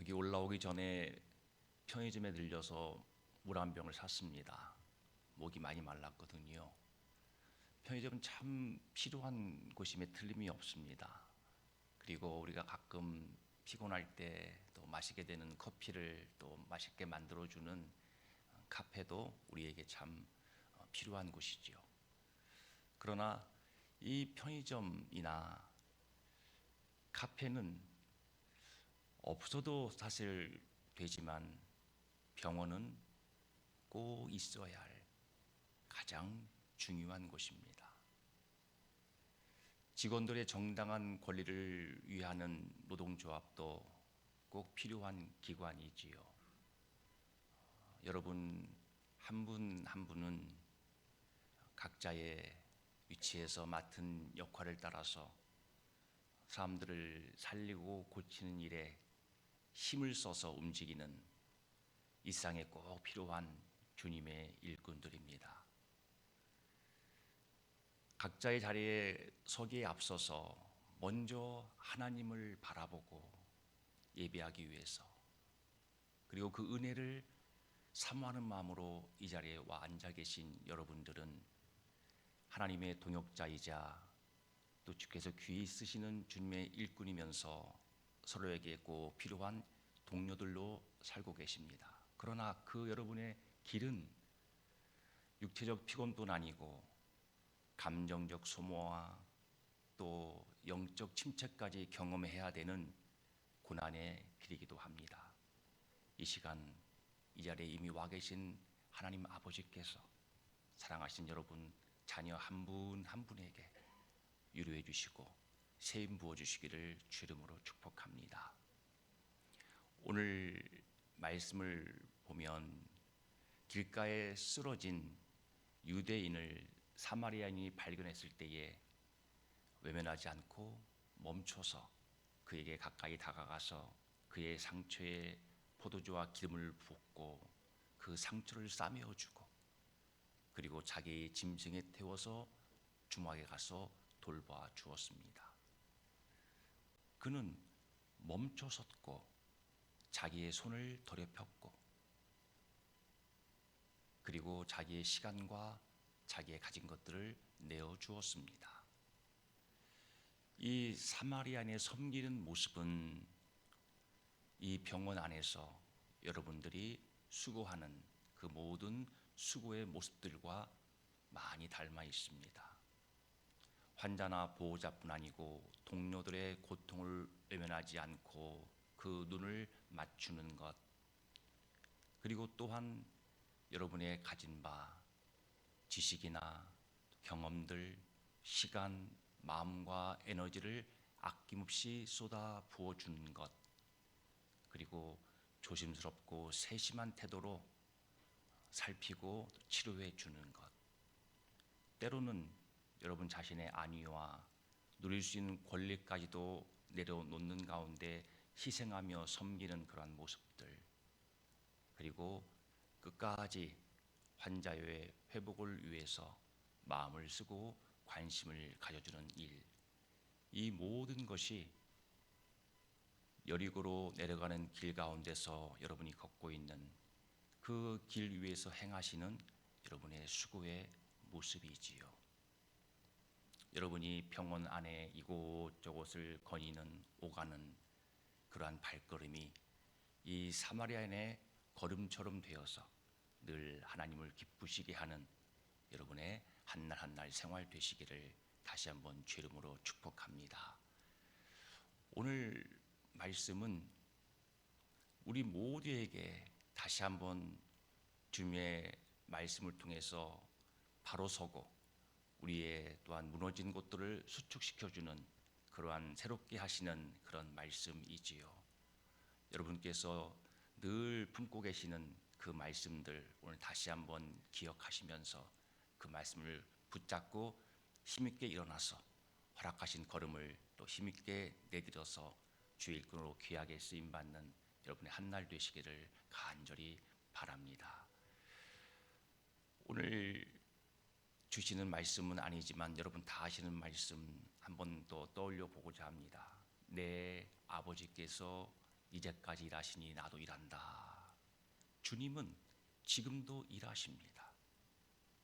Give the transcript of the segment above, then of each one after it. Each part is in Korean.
여기 올라오기 전에 편의점에 들려서 물 한 병을 샀습니다. 목이 많이 말랐거든요. 편의점은 참 필요한 곳임에 틀림이 없습니다. 그리고 우리가 가끔 피곤할 때 또 마시게 되는 커피를 또 맛있게 만들어주는 카페도 우리에게 참 필요한 곳이지요. 그러나 이 편의점이나 카페는 없어도 사실 되지만 병원은 꼭 있어야 할 가장 중요한 곳입니다. 직원들의 정당한 권리를 위하는 노동조합도 꼭 필요한 기관이지요. 여러분 한 분 한 분은 각자의 위치에서 맡은 역할을 따라서 사람들을 살리고 고치는 일에 힘을 써서 움직이는 일상에 꼭 필요한 주님의 일꾼들입니다. 각자의 자리에 서기에 앞서서 먼저 하나님을 바라보고 예배하기 위해서, 그리고 그 은혜를 사모하는 마음으로 이 자리에 와 앉아 계신 여러분들은 하나님의 동역자이자 또 주께서 귀히 쓰시는 주님의 일꾼이면서 서로에게 꼭 필요한 동료들로 살고 계십니다. 그러나 그 여러분의 길은 육체적 피곤뿐 아니고 감정적 소모와 또 영적 침체까지 경험해야 되는 고난의 길이기도 합니다. 이 시간 이 자리에 이미 와 계신 하나님 아버지께서 사랑하신 여러분 자녀 한 분 한 분에게 위로해 주시고 세임 부어 주시기를 주 이름으로 축복합니다. 오늘 말씀을 보면 길가에 쓰러진 유대인을 사마리아인이 발견했을 때에 외면하지 않고 멈춰서 그에게 가까이 다가가서 그의 상처에 포도주와 기름을 붓고 그 상처를 싸매어주고 그리고 자기 짐승에 태워서 주막에 가서 돌봐 주었습니다. 그는 멈춰섰고 자기의 손을 더럽혔고 그리고 자기의 시간과 자기의 가진 것들을 내어 주었습니다. 이 사마리아인의 섬기는 모습은 이 병원 안에서 여러분들이 수고하는 그 모든 수고의 모습들과 많이 닮아 있습니다. 환자나 보호자뿐 아니고 동료들의 고통을 외면하지 않고 그 눈을 맞추는 것, 그리고 또한 여러분의 가진 바 지식이나 경험들, 시간, 마음과 에너지를 아낌없이 쏟아 부어주는 것, 그리고 조심스럽고 세심한 태도로 살피고 치료해 주는 것, 때로는 여러분 자신의 안위와 누릴 수 있는 권리까지도 내려놓는 가운데 희생하며 섬기는 그러한 모습들, 그리고 끝까지 환자의 회복을 위해서 마음을 쓰고 관심을 가져주는 일, 이 모든 것이 여리고로 내려가는 길 가운데서 여러분이 걷고 있는 그 길 위에서 행하시는 여러분의 수고의 모습이지요. 여러분이 병원 안에 이곳저곳을 거니는 오가는 그러한 발걸음이 이 사마리아인의 걸음처럼 되어서 늘 하나님을 기쁘시게 하는 여러분의 한날 한날 생활 되시기를 다시 한번 주 이름으로 축복합니다. 오늘 말씀은 우리 모두에게 다시 한번 주님의 말씀을 통해서 바로 서고 우리의 또한 무너진 곳들을 수축시켜주는 그러한 새롭게 하시는 그런 말씀이지요. 여러분께서 늘 품고 계시는 그 말씀들 오늘 다시 한번 기억하시면서 그 말씀을 붙잡고 힘있게 일어나서 허락하신 걸음을 또 힘있게 내딛어서 주의 일꾼으로 귀하게 쓰임받는 여러분의 한날 되시기를 간절히 바랍니다. 오늘 주시는 말씀은 아니지만 여러분 다 아시는 말씀 한 번 더 떠올려 보고자 합니다. 내 아버지께서 이제까지 일하시니 나도 일한다. 주님은 지금도 일하십니다.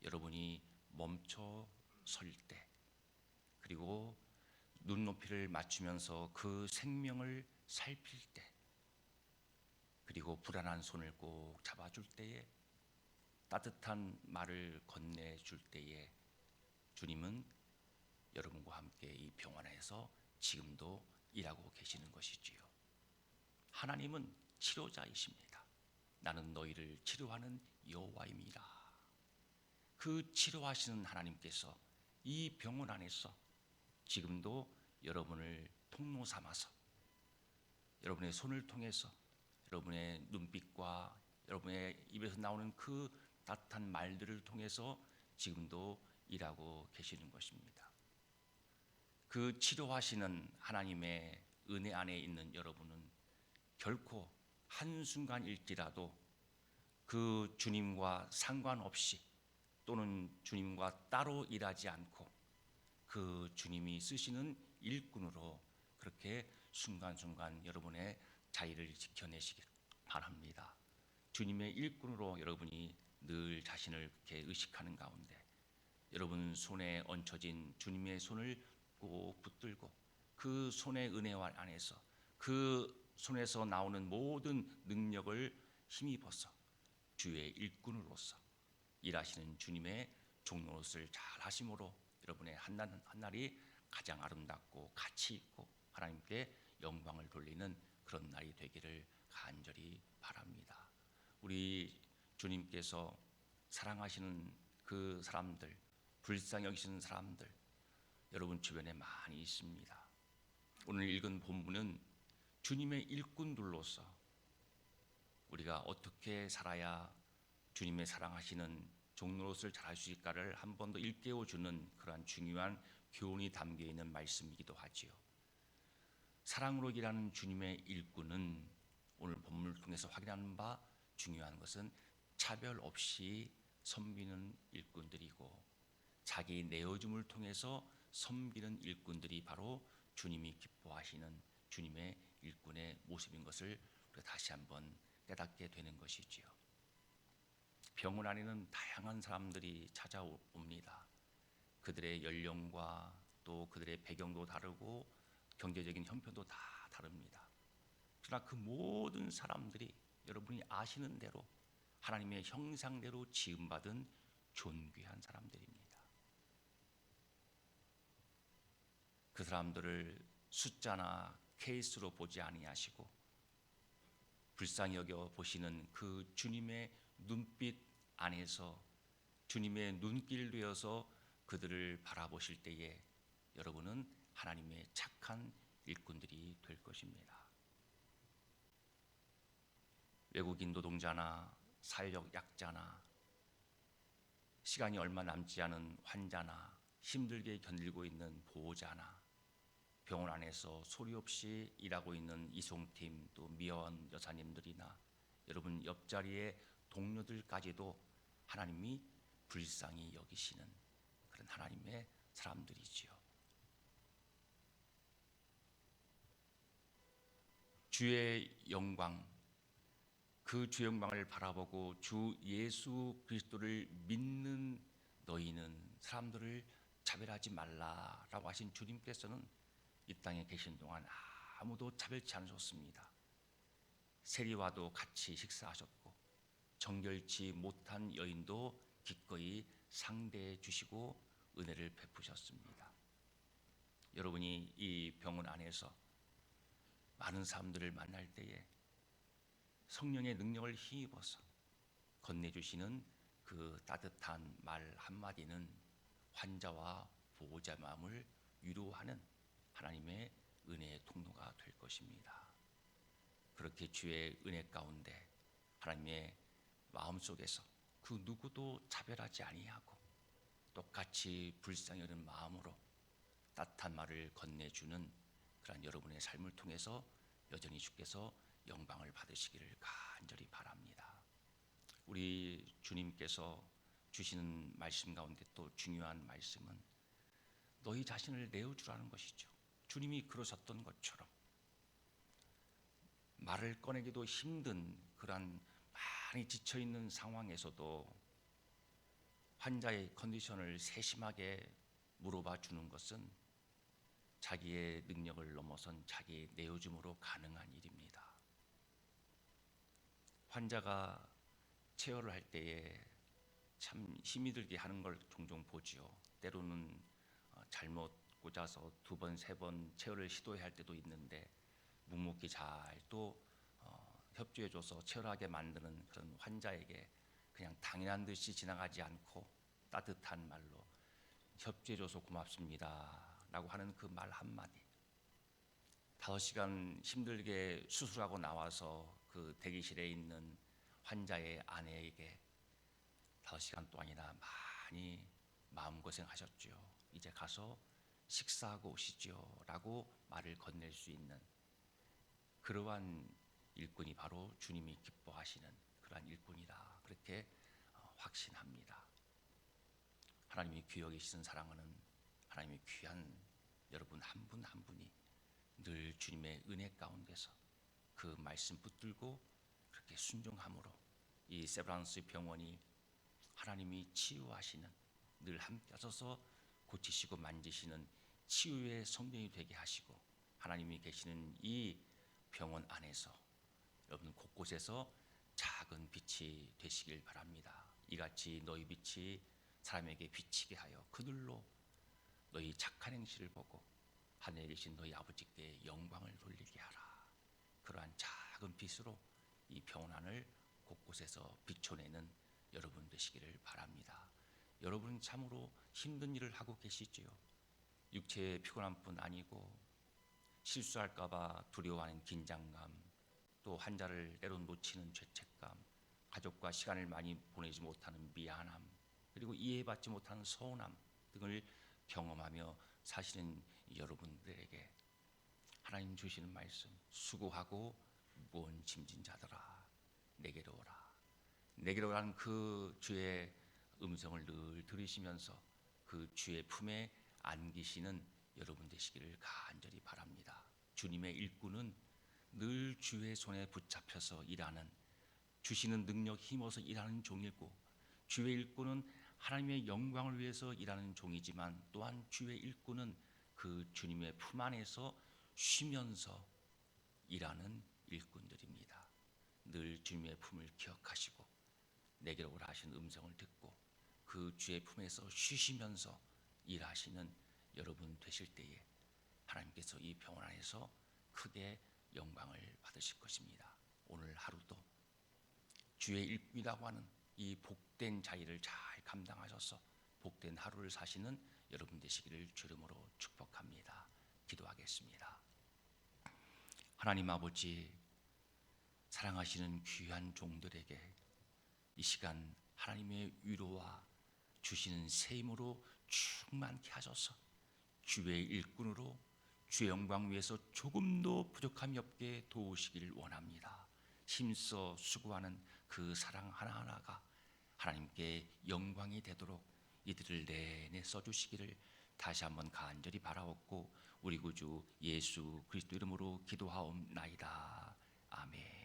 여러분이 멈춰 설 때, 그리고 눈높이를 맞추면서 그 생명을 살필 때, 그리고 불안한 손을 꼭 잡아줄 때에, 따뜻한 말을 건네줄 때에 주님은 여러분과 함께 이 병원 안에서 지금도 일하고 계시는 것이지요. 하나님은 치료자이십니다. 나는 너희를 치료하는 여호와입니다. 그 치료하시는 하나님께서 이 병원 안에서 지금도 여러분을 통로 삼아서 여러분의 손을 통해서 여러분의 눈빛과 여러분의 입에서 나오는 그 따뜻한 말들을 통해서 지금도 일하고 계시는 것입니다. 그 치료하시는 하나님의 은혜 안에 있는 여러분은 결코 한순간일지라도 그 주님과 상관없이 또는 주님과 따로 일하지 않고 그 주님이 쓰시는 일꾼으로 그렇게 순간순간 여러분의 자리를 지켜내시길 바랍니다. 주님의 일꾼으로 여러분이 늘 자신을 그렇게 의식하는 가운데 여러분 손에 얹혀진 주님의 손을 꼭 붙들고 그 손의 은혜와 안에서 그 손에서 나오는 모든 능력을 힘입어서 주의 일꾼으로서 일하시는 주님의 종노릇을 잘 하심으로 여러분의 한날이 가장 아름답고 가치 있고 하나님께 영광을 돌리는 그런 날이 되기를 간절히 바랍니다. 우리 주님께서 사랑하시는 그 사람들, 불쌍히 여기시는 사람들 여러분 주변에 많이 있습니다. 오늘 읽은 본문은 주님의 일꾼들로서 우리가 어떻게 살아야 주님의 사랑하시는 종노릇을 잘할 수 있을까를 한 번 더 일깨워주는 그러한 중요한 교훈이 담겨 있는 말씀이기도 하지요. 사랑으로 일하는 주님의 일꾼은 오늘 본문을 통해서 확인하는 바 중요한 것은 차별 없이 섬기는 일꾼들이고 자기 내어줌을 통해서 섬기는 일꾼들이 바로 주님이 기뻐하시는 주님의 일꾼의 모습인 것을 우리가 다시 한번 깨닫게 되는 것이지요. 병원 안에는 다양한 사람들이 찾아옵니다. 그들의 연령과 또 그들의 배경도 다르고 경제적인 형편도 다 다릅니다. 그러나 그 모든 사람들이 여러분이 아시는 대로 하나님의 형상대로 지음받은 존귀한 사람들입니다. 그 사람들을 숫자나 케이스로 보지 아니하시고 불쌍히 여겨 보시는 그 주님의 눈빛 안에서 주님의 눈길 되어서 그들을 바라보실 때에 여러분은 하나님의 착한 일꾼들이 될 것입니다. 외국인 노동자나 사회적 약자나 시간이 얼마 남지 않은 환자나 힘들게 견디고 있는 보호자나 병원 안에서 소리 없이 일하고 있는 이송팀 또 미화원 여사님들이나 여러분 옆자리의 동료들까지도 하나님이 불쌍히 여기시는 그런 하나님의 사람들이지요. 주의 영광, 그 주의 영광을 바라보고 주 예수 그리스도를 믿는 너희는 사람들을 차별하지 말라라고 하신 주님께서는 이 땅에 계신 동안 아무도 차별치 않으셨습니다. 세리와도 같이 식사하셨고 정결치 못한 여인도 기꺼이 상대해 주시고 은혜를 베푸셨습니다. 여러분이 이 병원 안에서 많은 사람들을 만날 때에 성령의 능력을 힘입어서 건네주시는 그 따뜻한 말 한마디는 환자와 보호자 마음을 위로하는 하나님의 은혜의 통로가 될 것입니다. 그렇게 주의 은혜 가운데 하나님의 마음속에서 그 누구도 차별하지 아니하고 똑같이 불쌍히 여기는 마음으로 따뜻한 말을 건네주는 그런 여러분의 삶을 통해서 여전히 주께서 영광을 받으시기를 간절히 바랍니다. 우리 주님께서 주시는 말씀 가운데 또 중요한 말씀은 너희 자신을 내어주라는 것이죠. 주님이 그러셨던 것처럼 말을 꺼내기도 힘든 그러한 많이 지쳐 있는 상황에서도 환자의 컨디션을 세심하게 물어봐 주는 것은 자기의 능력을 넘어선 자기의 내어줌으로 가능한 일입니다. 환자가 체열을 할 때에 참 힘이 들게 하는 걸 종종 보지요. 때로는 잘못 꽂아서 2번, 3번 체열을 시도해야 할 때도 있는데 묵묵히 잘 또 협조해줘서 체열하게 만드는 그런 환자에게 그냥 당연한 듯이 지나가지 않고 따뜻한 말로 협조해줘서 고맙습니다 라고 하는 그 말 한마디, 5시간 힘들게 수술하고 나와서 그 대기실에 있는 환자의 아내에게 5시간 동안이나 많이 마음고생하셨죠. 이제 가서 식사하고 오시죠 라고 말을 건넬 수 있는 그러한 일꾼이 바로 주님이 기뻐하시는 그러한 일꾼이다, 그렇게 확신합니다. 하나님이 귀히 여기시는 사랑하는 하나님의 귀한 여러분 한 분 한 분이 늘 주님의 은혜 가운데서 그 말씀 붙들고 그렇게 순종함으로 이 세브란스 병원이 하나님이 치유하시는, 늘 함께 하셔서 고치시고 만지시는 치유의 성전이 되게 하시고, 하나님이 계시는 이 병원 안에서 여러분 곳곳에서 작은 빛이 되시길 바랍니다. 이같이 너희 빛이 사람에게 비치게 하여 그들로 너희 착한 행실을 보고 하늘에 계신 너희 아버지께 영광을 돌리게 하라. 그러한 작은 빛으로 이 병원 안을 곳곳에서 비춰내는 여러분 되시기를 바랍니다. 여러분 참으로 힘든 일을 하고 계시지요. 육체의 피곤한 뿐 아니고 실수할까 봐 두려워하는 긴장감, 또 환자를 때론 놓치는 죄책감, 가족과 시간을 많이 보내지 못하는 미안함, 그리고 이해받지 못하는 서운함 등을 경험하며 사시는 여러분들에게 하나님 주시는 말씀, 수고하고 무거운 짐진 자들아 내게로 오라. 내게로 오라는 그 주의 음성을 늘 들으시면서 그 주의 품에 안기시는 여러분 되시기를 간절히 바랍니다. 주님의 일꾼은 늘 주의 손에 붙잡혀서 일하는, 주시는 능력 힘어서 일하는 종이고, 주의 일꾼은 하나님의 영광을 위해서 일하는 종이지만 또한 주의 일꾼은 그 주님의 품 안에서 쉬면서 일하는 일꾼들입니다. 늘 주님의 품을 기억하시고 내게로 오라 하신 음성을 듣고 그 주의 품에서 쉬시면서 일하시는 여러분 되실 때에 하나님께서 이 병원 안에서 크게 영광을 받으실 것입니다. 오늘 하루도 주의 일꾼이라고 하는 이 복된 자리를 잘 감당하셔서 복된 하루를 사시는 여러분 되시기를 주름으로 축복합니다. 기도하겠습니다. 하나님 아버지, 사랑하시는 귀한 종들에게 이 시간 하나님의 위로와 주시는 새 힘으로 충만케 하셔서 주의 일꾼으로 주의 영광 위에서 조금도 부족함이 없게 도우시기를 원합니다. 힘써 수고하는 그 사랑 하나하나가 하나님께 영광이 되도록 이들을 내내 써주시기를 다시 한번 간절히 바라옵고 우리 구주 예수 그리스도 이름으로 기도하옵나이다. 아멘.